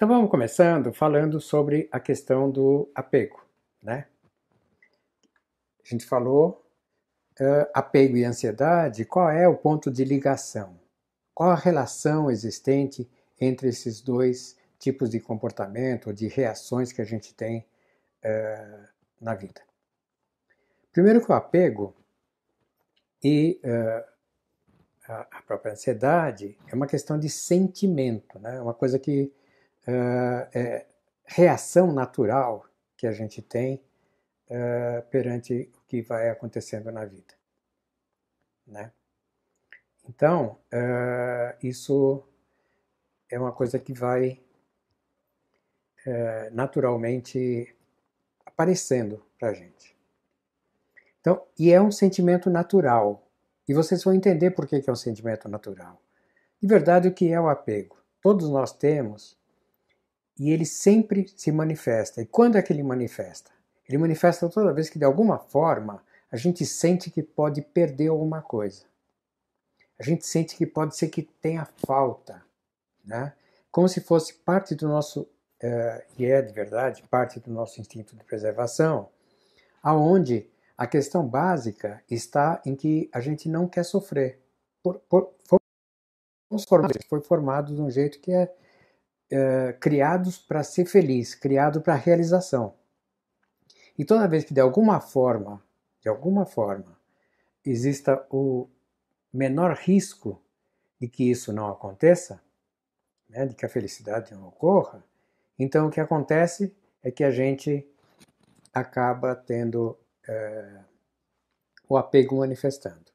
Então vamos começando falando sobre a questão do apego, né? A gente falou apego e ansiedade, qual é o ponto de ligação? Qual a relação existente entre esses dois tipos de comportamento ou de reações que a gente tem na vida? Primeiro que o apego e a própria ansiedade é uma questão de sentimento, né? É uma coisa que é reação natural que a gente tem perante o que vai acontecendo na vida, né? Então, isso é uma coisa que vai naturalmente aparecendo para a gente. Então, e é um sentimento natural. E vocês vão entender por que é um sentimento natural. De verdade, o que é o apego? Todos nós temos, e ele sempre se manifesta. E quando é que ele manifesta? Ele manifesta toda vez que, de alguma forma, a gente sente que pode perder alguma coisa. A gente sente que pode ser que tenha falta, né? Como se fosse parte do nosso, e é de verdade, parte do nosso instinto de preservação, aonde a questão básica está em que a gente não quer sofrer. Foi formado de um jeito que criados para ser feliz, criado para realização. E toda vez que de alguma forma, exista o menor risco de que isso não aconteça, né, de que a felicidade não ocorra, então o que acontece é que a gente acaba tendo o apego manifestando.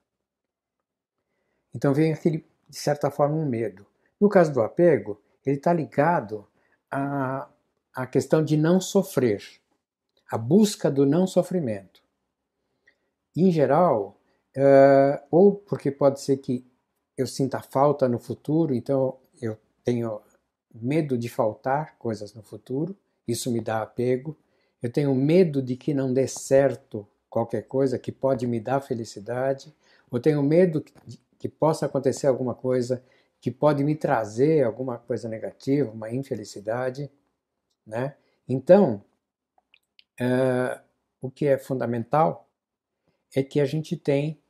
Então vem aquele, de certa forma, um medo. No caso do apego, ele está ligado à questão de não sofrer, a busca do não sofrimento. Em geral, ou porque pode ser que eu sinta falta no futuro, então eu tenho medo de faltar coisas no futuro, isso me dá apego. Eu tenho medo de que não dê certo qualquer coisa que pode me dar felicidade. Eu tenho medo que possa acontecer alguma coisa que pode me trazer alguma coisa negativa, uma infelicidade, né? Então, o que é fundamental é que a gente tem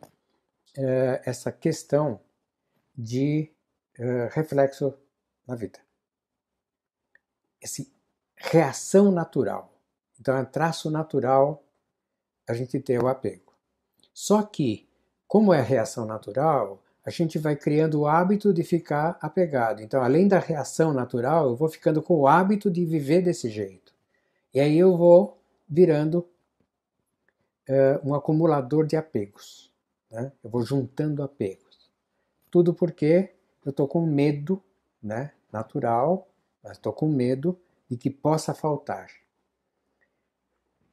essa questão de reflexo na vida. Essa reação natural. Então é um traço natural a gente ter o apego. Só que, como é a reação natural, a gente vai criando o hábito de ficar apegado. Então, além da reação natural, eu vou ficando com o hábito de viver desse jeito. E aí eu vou virando um acumulador de apegos, né? Eu vou juntando apegos. Tudo porque eu estou com medo, né, natural, mas estou com medo de que possa faltar.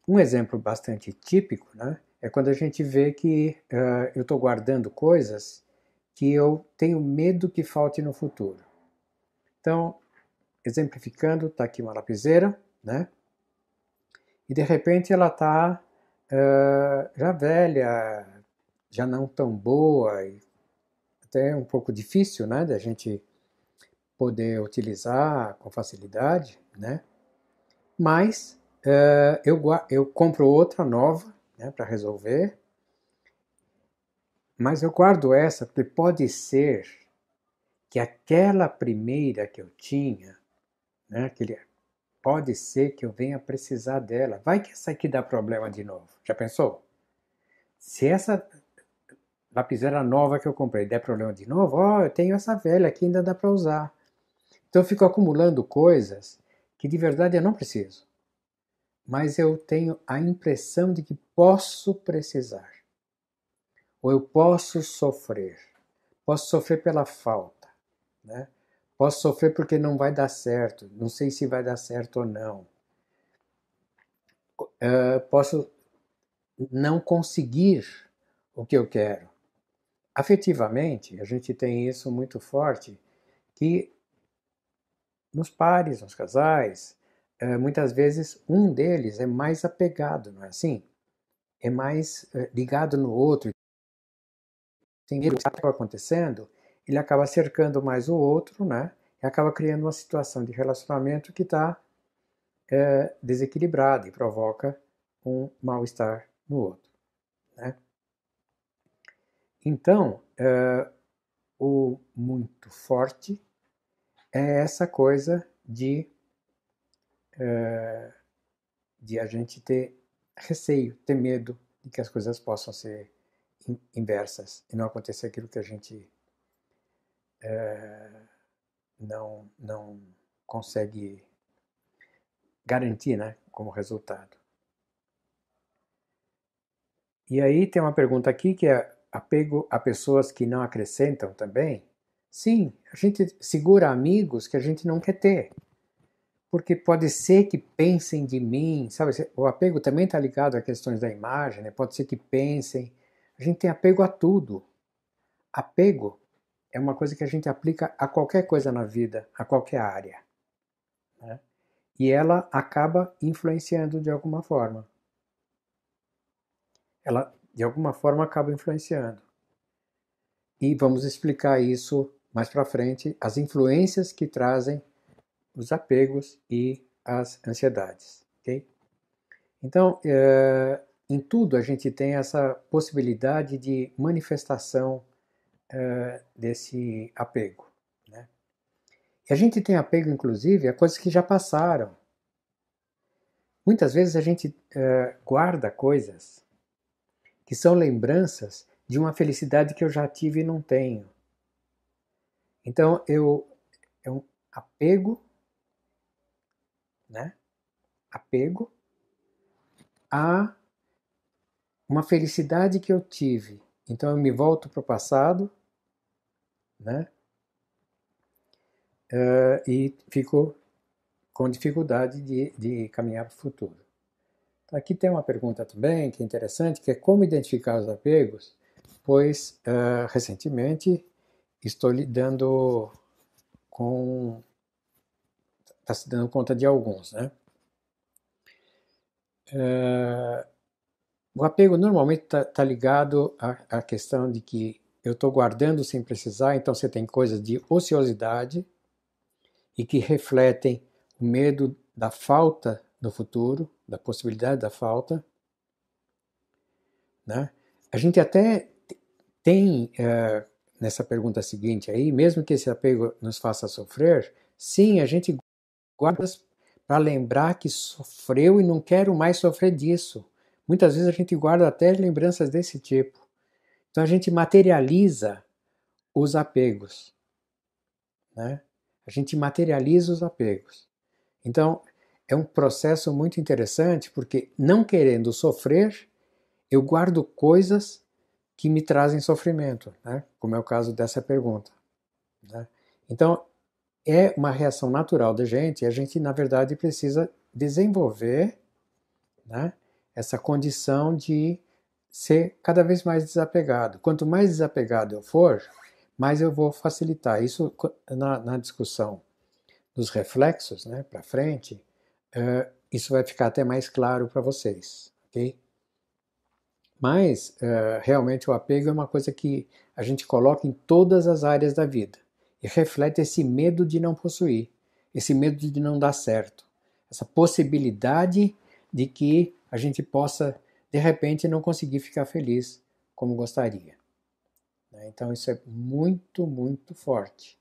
Um exemplo bastante típico, né, é quando a gente vê que eu estou guardando coisas que eu tenho medo que falte no futuro. Então, exemplificando, está aqui uma lapiseira, né, e de repente ela está já velha, já não tão boa, e até um pouco difícil, né, da gente poder utilizar com facilidade, né? Mas eu compro outra nova, né, para resolver, mas eu guardo essa porque pode ser que aquela primeira que eu tinha, né, pode ser que eu venha precisar dela. Vai que essa aqui dá problema de novo. Já pensou? Se essa lapiseira nova que eu comprei der problema de novo, eu tenho essa velha aqui, ainda dá para usar. Então eu fico acumulando coisas que de verdade eu não preciso. Mas eu tenho a impressão de que posso precisar. Ou eu posso sofrer. Posso sofrer pela falta, né? Posso sofrer porque não vai dar certo. Não sei se vai dar certo ou não. Posso não conseguir o que eu quero. Afetivamente, a gente tem isso muito forte, que nos pares, nos casais, muitas vezes um deles é mais apegado, não é assim? É mais ligado no outro. Tem o que está acontecendo, ele acaba cercando mais o outro, né? e acaba criando uma situação de relacionamento que está desequilibrada e provoca um mal-estar no outro, né? Então, o muito forte é essa coisa de a gente ter receio, ter medo de que as coisas possam ser inversas e não acontecer aquilo que a gente não consegue garantir, né, como resultado. E aí tem uma pergunta aqui que é apego a pessoas que não acrescentam também? Sim, a gente segura amigos que a gente não quer ter. Porque pode ser que pensem de mim, sabe? O apego também está ligado a questões da imagem, né? Pode ser que pensem. A gente tem apego a tudo. Apego é uma coisa que a gente aplica a qualquer coisa na vida, a qualquer área, né? E ela acaba influenciando de alguma forma. Ela, de alguma forma, acaba influenciando. E vamos explicar isso mais para frente, as influências que trazem os apegos e as ansiedades, ok? Então, em tudo a gente tem essa possibilidade de manifestação desse apego, né? E a gente tem apego, inclusive, a coisas que já passaram. Muitas vezes a gente guarda coisas que são lembranças de uma felicidade que eu já tive e não tenho. Então, é um apego, né? Apego a uma felicidade que eu tive. Então, eu me volto para o passado, né? E fico com dificuldade de caminhar para o futuro. Então, aqui tem uma pergunta também que é interessante, que é como identificar os apegos, pois recentemente estou lidando com, está se dando conta de alguns, né? O apego normalmente está ligado à questão de que eu estou guardando sem precisar, então você tem coisas de ociosidade e que refletem o medo da falta no futuro, da possibilidade da falta, né? A gente até tem nessa pergunta seguinte aí, mesmo que esse apego nos faça sofrer, sim, a gente guarda para lembrar que sofreu e não quero mais sofrer disso. Muitas vezes a gente guarda até lembranças desse tipo. Então a gente materializa os apegos, né? A gente materializa os apegos. Então é um processo muito interessante porque não querendo sofrer, eu guardo coisas que me trazem sofrimento, né? Como é o caso dessa pergunta, né? Então é uma reação natural da gente e a gente na verdade precisa desenvolver, né, essa condição de ser cada vez mais desapegado. Quanto mais desapegado eu for, mais eu vou facilitar. Isso na discussão dos reflexos, né, para frente, isso vai ficar até mais claro para vocês, ok? Mas realmente o apego é uma coisa que a gente coloca em todas as áreas da vida e reflete esse medo de não possuir, esse medo de não dar certo, essa possibilidade de que a gente possa de repente não conseguir ficar feliz como gostaria. Então isso é muito, muito forte,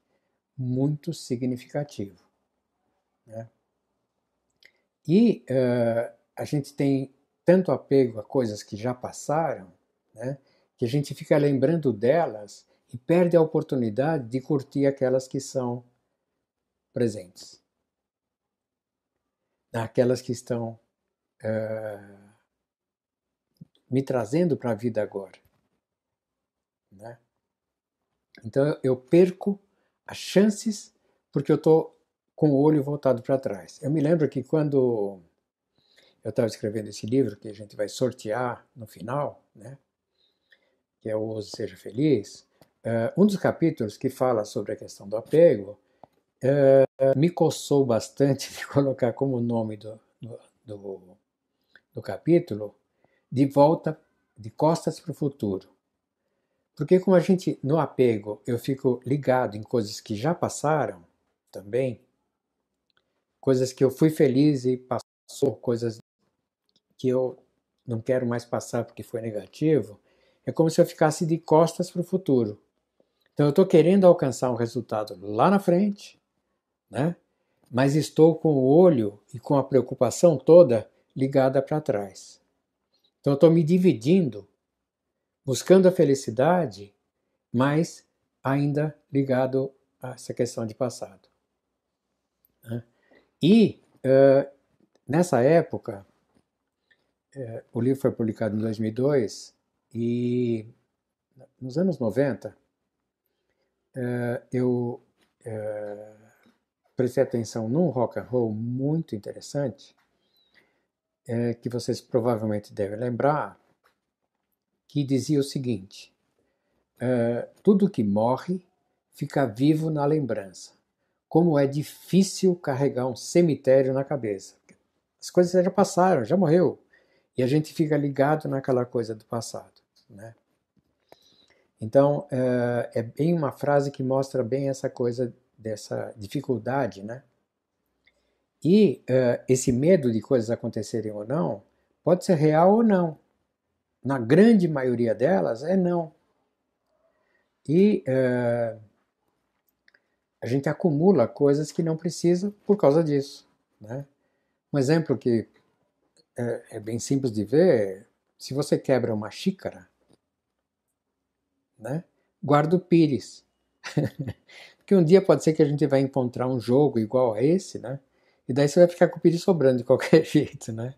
muito significativo, né? E a gente tem tanto apego a coisas que já passaram, né, que a gente fica lembrando delas e perde a oportunidade de curtir aquelas que são presentes, aquelas que estão me trazendo para a vida agora, né? Então eu perco as chances porque eu estou com o olho voltado para trás. Eu me lembro que quando eu estava escrevendo esse livro, que a gente vai sortear no final, né, que é o Ouse Seja Feliz, um dos capítulos que fala sobre a questão do apego me coçou bastante de colocar como nome do, do capítulo De Volta, de Costas para o Futuro. Porque como a gente, no apego, eu fico ligado em coisas que já passaram, também, coisas que eu fui feliz e passou, coisas que eu não quero mais passar porque foi negativo, é como se eu ficasse de costas para o futuro. Então eu estou querendo alcançar um resultado lá na frente, né? Mas estou com o olho e com a preocupação toda ligada para trás. Então eu estou me dividindo, buscando a felicidade, mas ainda ligado a essa questão de passado, né? E nessa época, o livro foi publicado em 2002 e nos anos 90 eu prestei atenção num rock and roll muito interessante, que vocês provavelmente devem lembrar, que dizia o seguinte: tudo que morre fica vivo na lembrança. Como é difícil carregar um cemitério na cabeça. As coisas já passaram, já morreu. E a gente fica ligado naquela coisa do passado, né? Então, é bem uma frase que mostra bem essa coisa dessa dificuldade, né? E esse medo de coisas acontecerem ou não, pode ser real ou não. Na grande maioria delas, é não. E a gente acumula coisas que não precisa por causa disso, né? Um exemplo que é bem simples de ver, se você quebra uma xícara, né? Guarda o pires. Porque um dia pode ser que a gente vai encontrar um jogo igual a esse, né? E daí você vai ficar com o pires sobrando de qualquer jeito, né?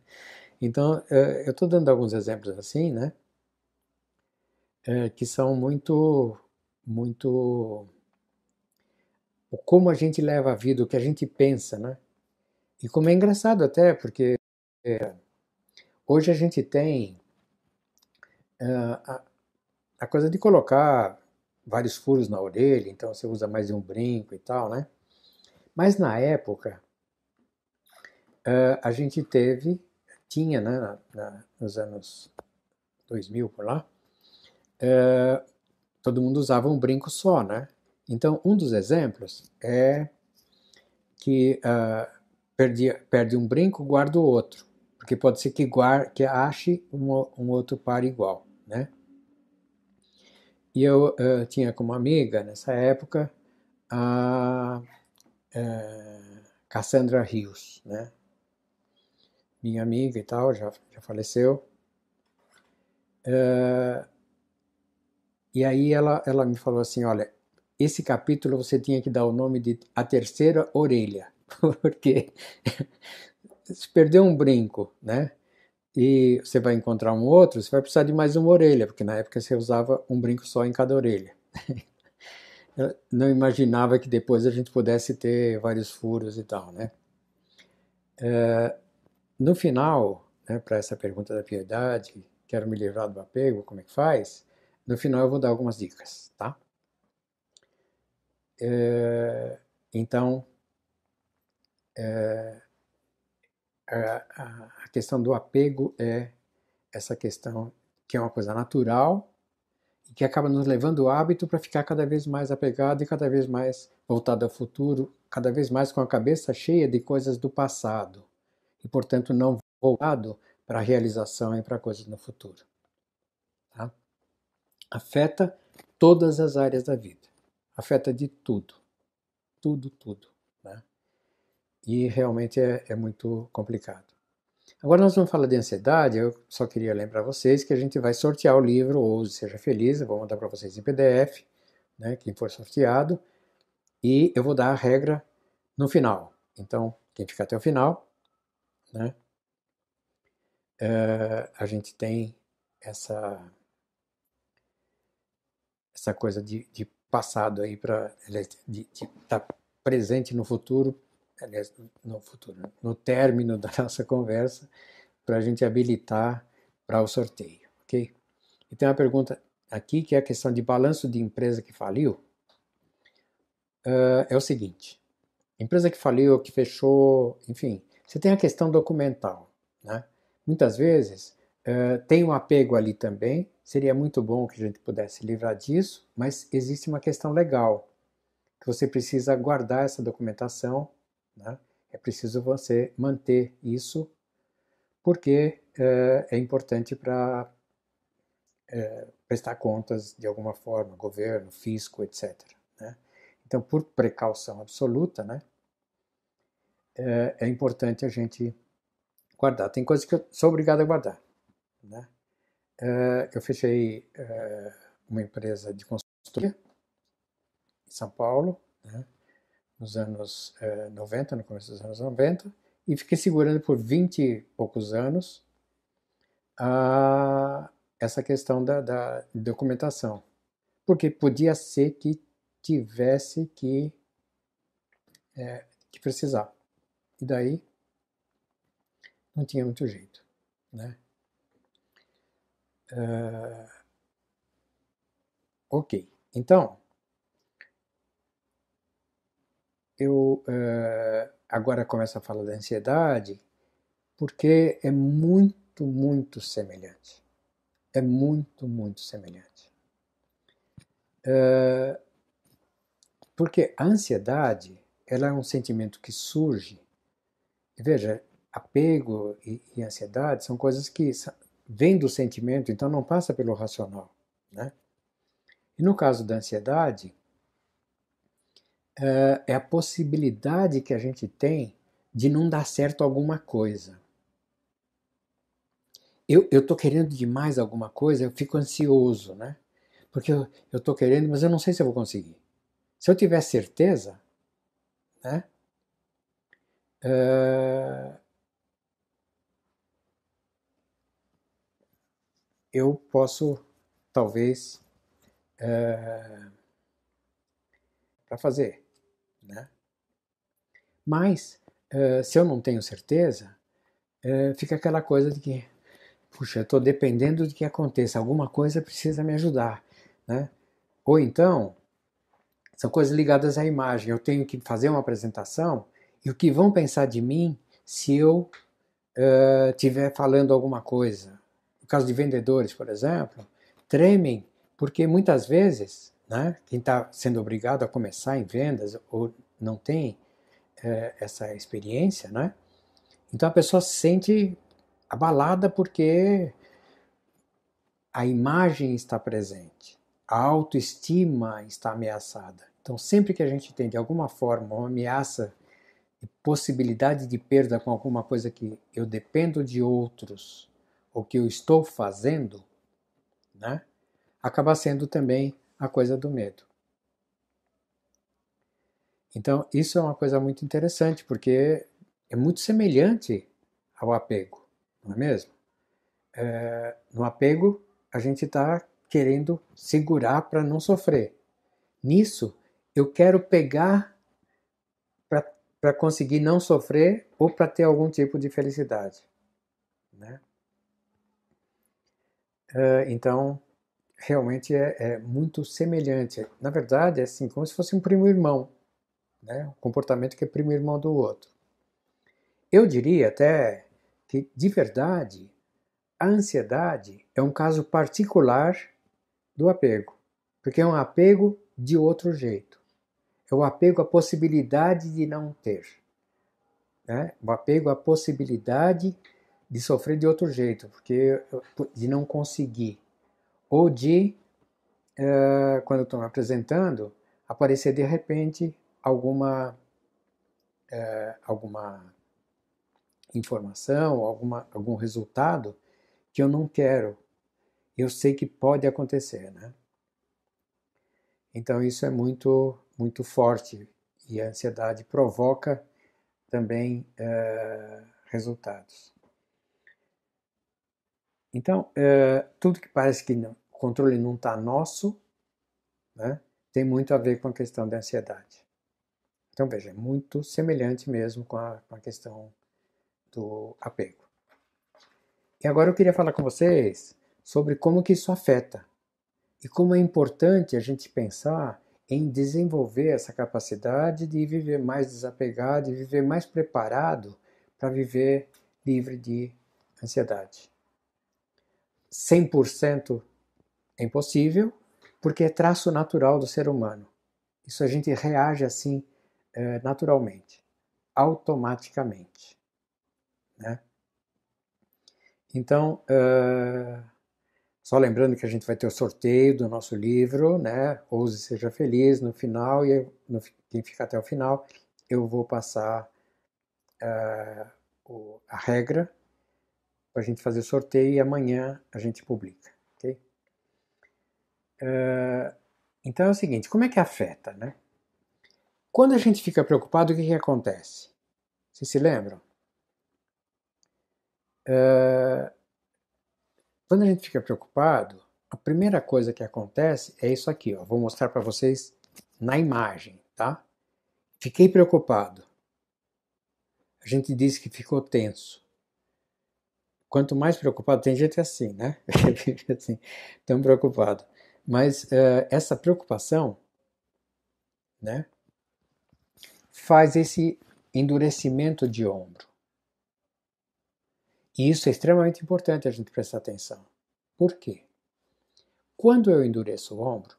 Então, eu estou dando alguns exemplos assim, né? Que são muito, muito o como a gente leva a vida, o que a gente pensa, né? E como é engraçado até, porque hoje a gente tem a, a coisa de colocar vários furos na orelha, então você usa mais de um brinco e tal, né? Mas na época, a gente tinha, né, nos anos 2000 por lá, todo mundo usava um brinco só, né? Então, um dos exemplos é que perde um brinco, guarda o outro, porque pode ser que ache um outro par igual, né? E eu tinha como amiga, nessa época, a Cassandra Rios, né? Minha amiga e tal, já faleceu. E aí ela me falou assim, olha, esse capítulo você tinha que dar o nome de A Terceira Orelha, porque se perder um brinco, né? E você vai encontrar um outro, você vai precisar de mais uma orelha, porque na época você usava um brinco só em cada orelha. Eu não imaginava que depois a gente pudesse ter vários furos e tal, né? No final, né, para essa pergunta da piedade, quero me livrar do apego, como é que faz? No final eu vou dar algumas dicas, tá? Então, a questão do apego é essa questão que é uma coisa natural e que acaba nos levando o hábito para ficar cada vez mais apegado e cada vez mais voltado ao futuro, cada vez mais com a cabeça cheia de coisas do passado e, portanto, não voltado para a realização e para coisas no futuro. Tá? Afeta todas as áreas da vida, afeta de tudo, tudo, tudo, né? E realmente é muito complicado. Agora nós vamos falar de ansiedade, eu só queria lembrar vocês que a gente vai sortear o livro Ouse Seja Feliz, eu vou mandar para vocês em PDF, né, quem for sorteado, e eu vou dar a regra no final. Então, quem ficar até o final, né, a gente tem essa coisa de passado aí para de estar presente no futuro, aliás, no futuro, né, no término da nossa conversa, para a gente habilitar para o sorteio, ok? E tem uma pergunta aqui que é a questão de balanço de empresa que faliu. É o seguinte, empresa que faliu, que fechou, enfim, você tem a questão documental, né? Muitas vezes tem um apego ali também, seria muito bom que a gente pudesse livrar disso, mas existe uma questão legal. que você precisa guardar essa documentação, né? É preciso você manter isso, porque é importante para prestar contas de alguma forma, governo, fisco, etc., né? Então, por precaução absoluta, né, é importante a gente guardar. Tem coisas que eu sou obrigado a guardar, né? Eu fechei uma empresa de consultoria em São Paulo, né, nos anos 90, no começo dos anos 90, e fiquei segurando por 20 e poucos anos essa questão da documentação, porque podia ser que tivesse que precisar. E daí não tinha muito jeito, né? Ok, então eu agora começo a falar da ansiedade, porque é muito, muito semelhante. É muito, muito semelhante. Porque a ansiedade, ela é um sentimento que surge. E veja, apego e ansiedade são coisas que vêm do sentimento, então não passa pelo racional, né? E no caso da ansiedade, é a possibilidade que a gente tem de não dar certo alguma coisa. Eu tô querendo demais alguma coisa, eu fico ansioso, né? Porque eu tô querendo, mas eu não sei se eu vou conseguir. Se eu tiver certeza, né? eh, eu posso, talvez, para fazer, né? Mas, se eu não tenho certeza, fica aquela coisa de que, puxa, eu estou dependendo de que aconteça, alguma coisa precisa me ajudar, né? Ou então, são coisas ligadas à imagem. Eu tenho que fazer uma apresentação e o que vão pensar de mim se eu estiver falando alguma coisa. No caso de vendedores, por exemplo, tremem porque muitas vezes, né, quem está sendo obrigado a começar em vendas ou não tem essa experiência, né, então a pessoa se sente abalada porque a imagem está presente, a autoestima está ameaçada. Então, sempre que a gente tem de alguma forma uma ameaça de possibilidade de perda com alguma coisa que eu dependo de outros ou que eu estou fazendo, né, acaba sendo também a coisa do medo. Então, isso é uma coisa muito interessante, porque é muito semelhante ao apego, não é mesmo? No apego, a gente está querendo segurar para não sofrer. Nisso, eu quero pegar para conseguir não sofrer ou para ter algum tipo de felicidade, né? Então, realmente é muito semelhante. Na verdade, é assim, como se fosse um primo irmão, né? Um comportamento que é primo irmão do outro. Eu diria até que, de verdade, a ansiedade é um caso particular do apego, porque é um apego de outro jeito. É o apego à possibilidade de não ter, né? O apego à possibilidade de sofrer de outro jeito, porque de não conseguir, ou de, quando eu estou me apresentando, aparecer de repente alguma informação, algum resultado que eu não quero. Eu sei que pode acontecer, né? Então isso é muito, muito forte e a ansiedade provoca também resultados. Então, tudo que parece que o controle não está nosso, né, tem muito a ver com a questão da ansiedade. Então, veja, é muito semelhante mesmo com a questão do apego. E agora eu queria falar com vocês sobre como que isso afeta e como é importante a gente pensar em desenvolver essa capacidade de viver mais desapegado e viver mais preparado para viver livre de ansiedade. 100% é impossível, porque é traço natural do ser humano. Isso a gente reage assim naturalmente, automaticamente, né? Então, só lembrando que a gente vai ter o sorteio do nosso livro, né? Ouse Seja Feliz no final, e quem fica até o final, eu vou passar a regra para a gente fazer o sorteio e amanhã a gente publica, ok? Então é o seguinte, como é que afeta, né? Quando a gente fica preocupado, o que acontece? Vocês se lembram? Quando a gente fica preocupado, a primeira coisa que acontece é isso aqui, ó. Vou mostrar para vocês na imagem, tá? Fiquei preocupado. A gente diz que ficou tenso. Quanto mais preocupado, tem gente assim, né? assim, tão preocupado. Mas essa preocupação, né, faz esse endurecimento de ombro. E isso é extremamente importante a gente prestar atenção. Por quê? Quando eu endureço o ombro,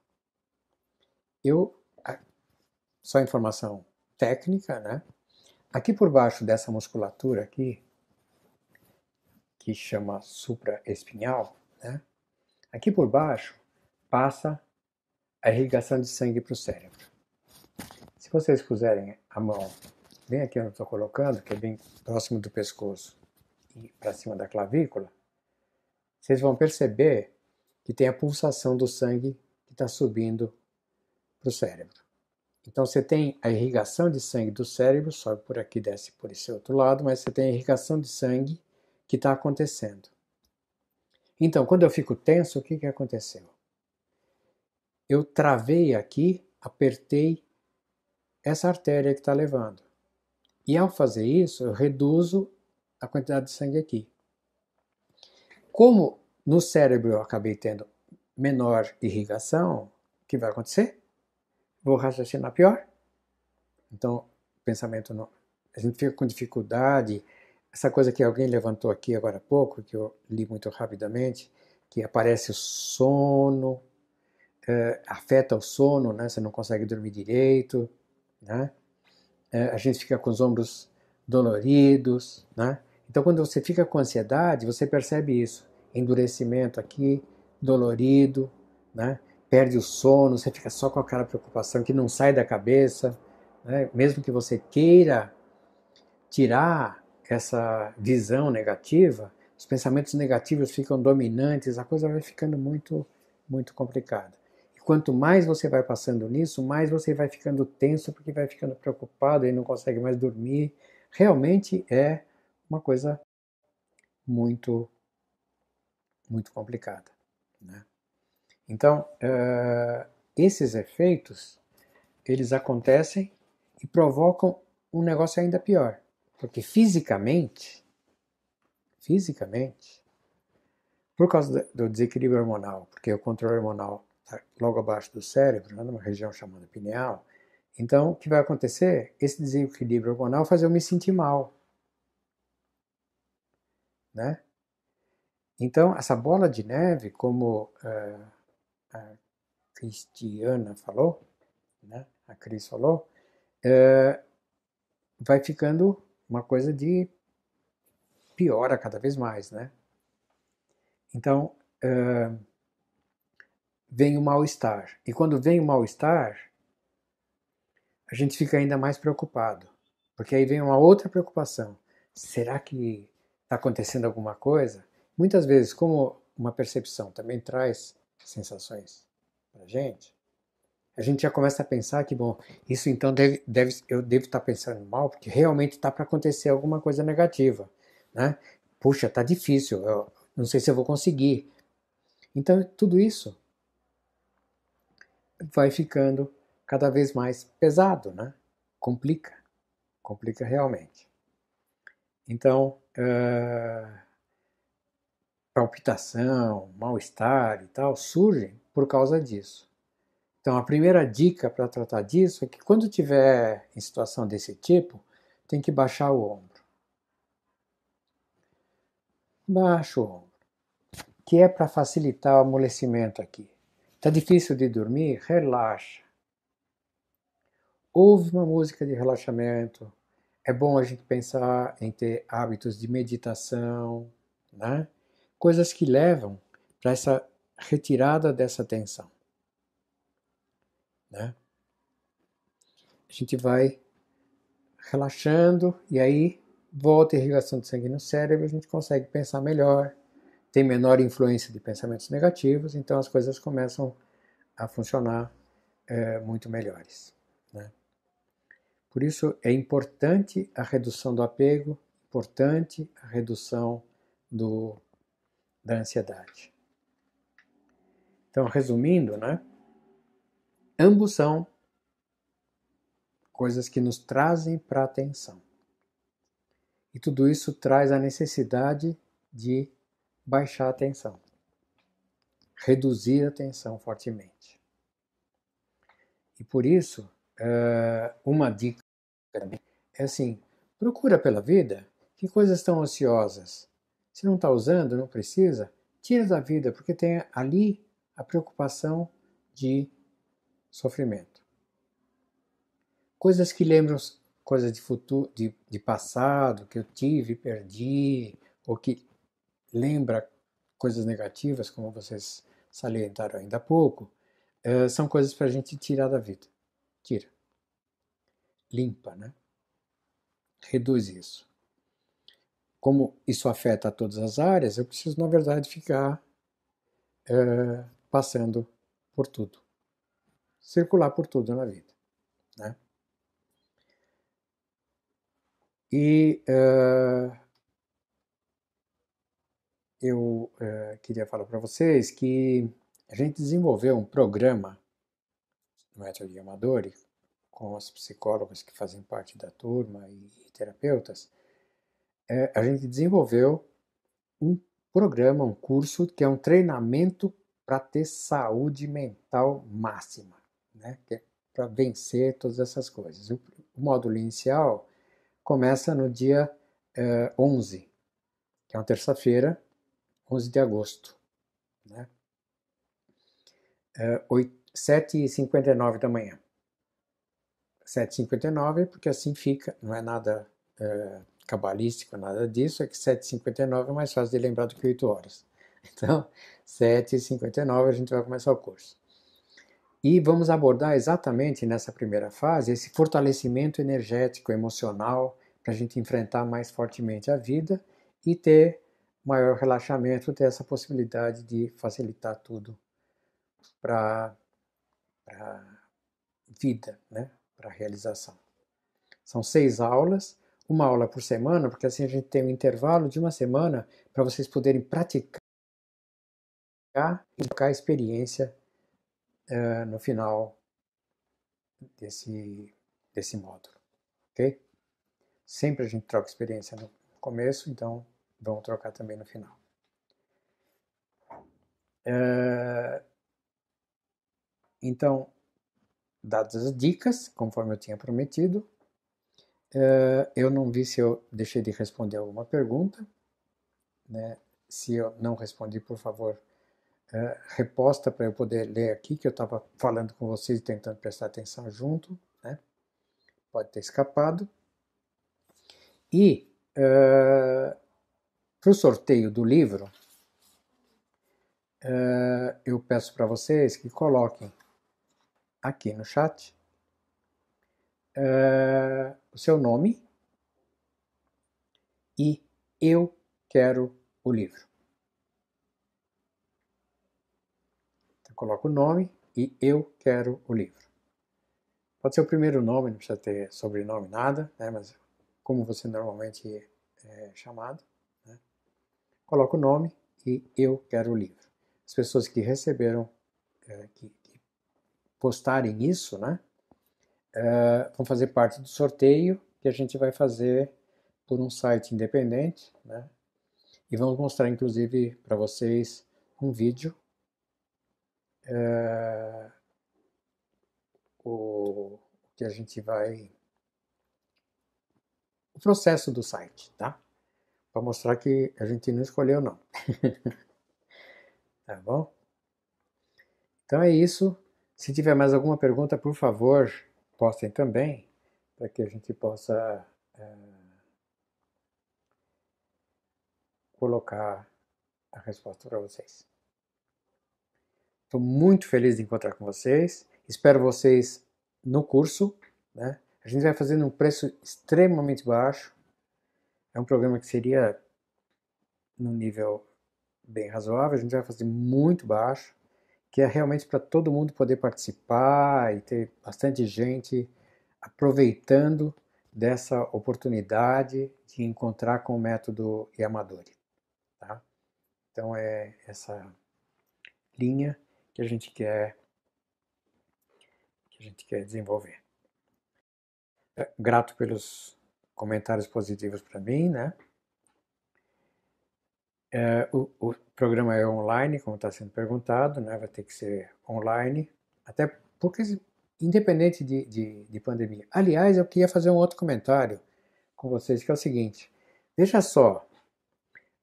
eu, só informação técnica, né? Aqui por baixo dessa musculatura aqui, que chama supraespinhal, né? Aqui por baixo passa a irrigação de sangue para o cérebro. Se vocês puserem a mão bem aqui onde eu estou colocando, que é bem próximo do pescoço e para cima da clavícula, vocês vão perceber que tem a pulsação do sangue que está subindo para o cérebro. Então você tem a irrigação de sangue do cérebro, sobe por aqui, desce por esse outro lado, mas você tem a irrigação de sangue que está acontecendo. Então, quando eu fico tenso, o que aconteceu? Eu travei aqui, apertei essa artéria que está levando. E ao fazer isso, eu reduzo a quantidade de sangue aqui. Como no cérebro eu acabei tendo menor irrigação, o que vai acontecer? Vou raciocinar pior. Então, pensamento não. A gente fica com dificuldade. Essa coisa que alguém levantou aqui agora há pouco, que eu li muito rapidamente, que aparece o sono, afeta o sono, né? Você não consegue dormir direito, né? A gente fica com os ombros doloridos, né? Então, quando você fica com ansiedade, você percebe isso. Endurecimento aqui, dolorido, né? Perde o sono, você fica só com aquela preocupação que não sai da cabeça, né? Mesmo que você queira tirar essa visão negativa, os pensamentos negativos ficam dominantes, a coisa vai ficando muito, muito complicada. E quanto mais você vai passando nisso, mais você vai ficando tenso, porque vai ficando preocupado e não consegue mais dormir. Realmente é uma coisa muito, muito complicada, né? Então, esses efeitos, eles acontecem e provocam um negócio ainda pior. Porque fisicamente, por causa do desequilíbrio hormonal, porque o controle hormonal está logo abaixo do cérebro, né, numa região chamada pineal, então o que vai acontecer? Esse desequilíbrio hormonal vai fazer eu me sentir mal, né? Então essa bola de neve, como a Cristiana falou, né, a Cris falou, vai ficando uma coisa de piora cada vez mais, né? Então, vem o mal-estar. E quando vem o mal-estar, a gente fica ainda mais preocupado. Porque aí vem uma outra preocupação. Será que está acontecendo alguma coisa? Muitas vezes, como uma percepção também traz sensações para a gente já começa a pensar que, bom, isso então eu devo estar pensando mal, porque realmente está para acontecer alguma coisa negativa, né? Puxa, tá difícil, eu não sei se eu vou conseguir. Então, tudo isso vai ficando cada vez mais pesado, né? Complica realmente. Então, palpitação, mal-estar e tal surgem por causa disso. Então, a primeira dica para tratar disso é que quando tiver em situação desse tipo, tem que baixar o ombro. Baixa o ombro, que é para facilitar o amolecimento aqui. Está difícil de dormir? Relaxa. ouve uma música de relaxamento. É bom a gente pensar em ter hábitos de meditação, né? Coisas que levam para essa retirada dessa tensão, né? A gente vai relaxando e aí volta a irrigação de sangue no cérebro, a gente consegue pensar melhor, tem menor influência de pensamentos negativos, então as coisas começam a funcionar muito melhores, né? Por isso é importante a redução do apego, importante a redução da ansiedade. Então, resumindo, né? Ambos são coisas que nos trazem para a atenção. E tudo isso traz a necessidade de baixar a tensão, reduzir a tensão fortemente. E por isso, uma dica é assim, procura pela vida que coisas tão ociosas. Se não está usando, não precisa, tira da vida, porque tem ali a preocupação de sofrimento. Coisas que lembram coisas de futuro, de passado, que eu tive, perdi, ou que lembra coisas negativas, como vocês salientaram ainda há pouco, são coisas para a gente tirar da vida. Tira. Limpa, né? Reduz isso. Como isso afeta todas as áreas, eu preciso, na verdade, ficar passando por tudo. Circular por tudo na vida, né? E eu queria falar para vocês que a gente desenvolveu um programa no Método de Amadori, com os psicólogos que fazem parte da turma e terapeutas, a gente desenvolveu um programa, um curso que é um treinamento para ter saúde mental máxima, né? Que é para vencer todas essas coisas. O módulo inicial começa no dia 11, que é uma terça-feira, 11 de agosto, né? 7h59 da manhã. 7h59 porque assim fica, não é nada cabalístico, nada disso, é que 7h59 é mais fácil de lembrar do que 8 horas. Então, 7h59 a gente vai começar o curso. E vamos abordar exatamente nessa primeira fase esse fortalecimento energético, emocional, para a gente enfrentar mais fortemente a vida e ter maior relaxamento, ter essa possibilidade de facilitar tudo para a vida, né? Para a realização. São 6 aulas, uma aula por semana, porque assim a gente tem um intervalo de uma semana para vocês poderem praticar e trocar a experiência no final desse módulo, ok? Sempre a gente troca experiência no começo, então vamos trocar também no final. Então, dadas as dicas, conforme eu tinha prometido, eu não vi se eu deixei de responder alguma pergunta, né? Se eu não respondi, por favor, reposta para eu poder ler aqui, que eu estava falando com vocês e tentando prestar atenção junto, né? Pode ter escapado. E para o sorteio do livro, eu peço para vocês que coloquem aqui no chat o seu nome e eu quero o livro. Então, coloca o nome e eu quero o livro. Pode ser o primeiro nome, não precisa ter sobrenome, nada, né? Mas como você normalmente é chamado, né? Coloca o nome e eu quero o livro. As pessoas que receberam, que postarem isso, né? Vão fazer parte do sorteio que a gente vai fazer por um site independente, né? E vamos mostrar, inclusive, para vocês um vídeo o que a gente vai... o processo do site, tá? Para mostrar que a gente não escolheu, não. Tá bom? Então é isso. Se tiver mais alguma pergunta, por favor, postem também, para que a gente possa colocar a resposta para vocês. Estou muito feliz de encontrar com vocês. Espero vocês no curso, né? A gente vai fazer num preço extremamente baixo. É um programa que seria num nível bem razoável. A gente vai fazer muito baixo, que é realmente para todo mundo poder participar e ter bastante gente aproveitando dessa oportunidade de encontrar com o método Yamadori, tá? Então é essa linha que a gente quer desenvolver. Grato pelos comentários positivos para mim, né? O programa é online, como está sendo perguntado, né? Vai ter que ser online, até porque independente de pandemia. Aliás, eu queria fazer um outro comentário com vocês, que é o seguinte: veja só,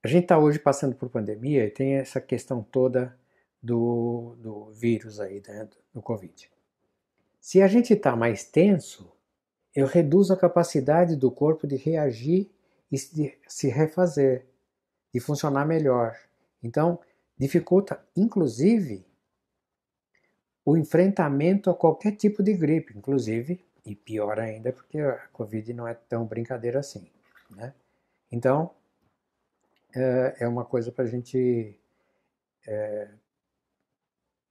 a gente está hoje passando por pandemia e tem essa questão toda do vírus aí, né, do Covid. Se a gente está mais tenso, eu reduzo a capacidade do corpo de reagir e de se refazer, de funcionar melhor. Então, dificulta, inclusive, o enfrentamento a qualquer tipo de gripe, inclusive, e pior ainda, porque a Covid não é tão brincadeira assim, né? Então, é uma coisa para a gente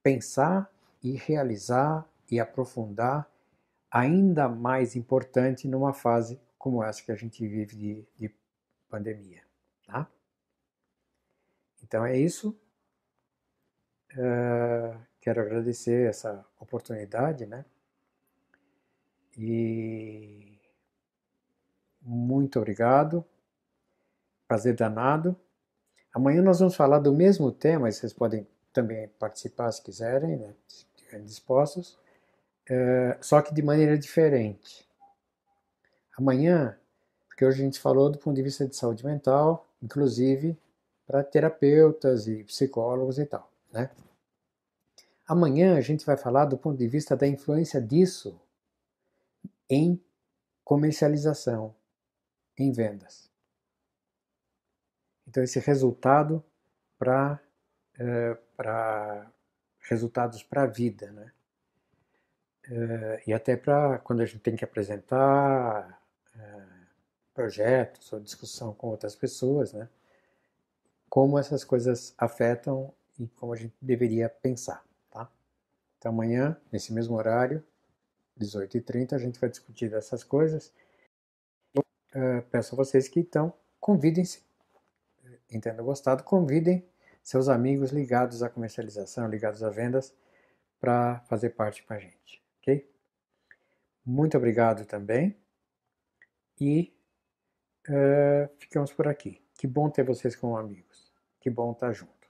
pensar e realizar e aprofundar, ainda mais importante numa fase como essa que a gente vive de pandemia, tá? Então é isso. Quero agradecer essa oportunidade, né? E muito obrigado. Prazer danado. Amanhã nós vamos falar do mesmo tema, e vocês podem também participar se quiserem, né? Se estiverem dispostos, só que de maneira diferente. Amanhã, porque hoje a gente falou do ponto de vista de saúde mental, inclusive para terapeutas e psicólogos e tal, né? Amanhã a gente vai falar do ponto de vista da influência disso em comercialização, em vendas. Então esse resultado para resultados para a vida, né? E até para quando a gente tem que apresentar projetos ou discussão com outras pessoas, né? Como essas coisas afetam e como a gente deveria pensar, tá? Então amanhã, nesse mesmo horário, 18h30, a gente vai discutir dessas coisas. Peço a vocês que então convidem-se, entendam gostado, convidem seus amigos ligados à comercialização, ligados a vendas, para fazer parte com a gente, ok? Muito obrigado também e ficamos por aqui. Que bom ter vocês como amigos. Que bom estar junto.